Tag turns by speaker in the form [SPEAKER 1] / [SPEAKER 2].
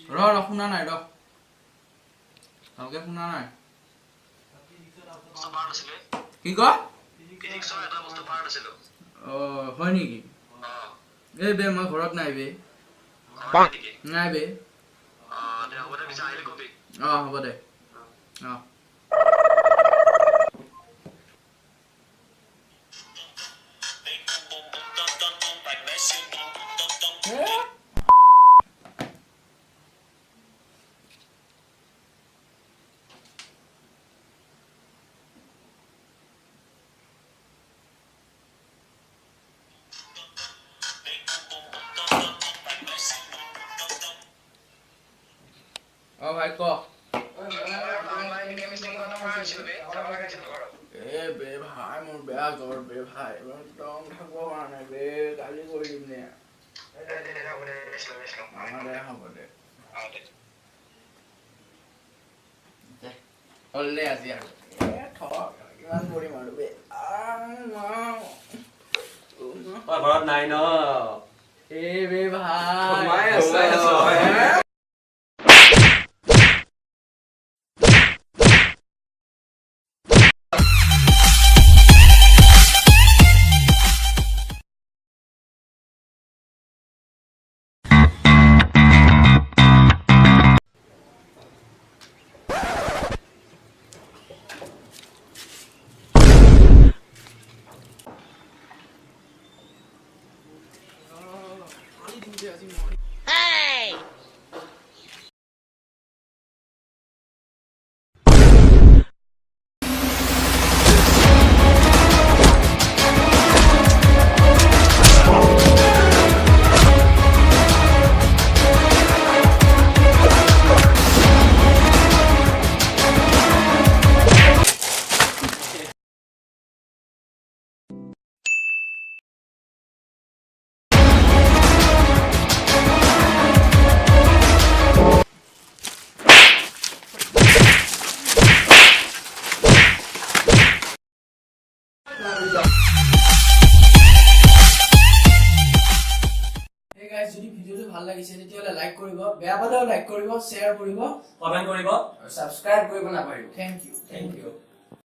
[SPEAKER 1] ৰ শুনা নাই ৰ ভালকে শুনা নাই কি ক হয় নেকি এই বে মই ঘৰত নাই বে নাই বে হ'ব দে ভাই ক বে ভাই মোৰ বেয়া জ্বৰ বে ভাই একদম থাকিব পৰা নাই বে গালি কৰি দিম নে হ'ব দে হললে আজি আৰু কিমান কৰিম আৰু বে
[SPEAKER 2] ঘৰত নাই ন
[SPEAKER 1] বে ভাই
[SPEAKER 3] Hey!
[SPEAKER 1] যদি ভিডিওটো ভাল লাগিছে তেতিয়াহলে লাইক কৰিব বেয়া পালেও লাইক কৰিব শ্বেয়াৰ কৰিব
[SPEAKER 2] কমেন্ট কৰিব
[SPEAKER 1] আৰু সাবস্ক্ৰাইব কৰিব নাপাহৰিব থ্যাংক ইউ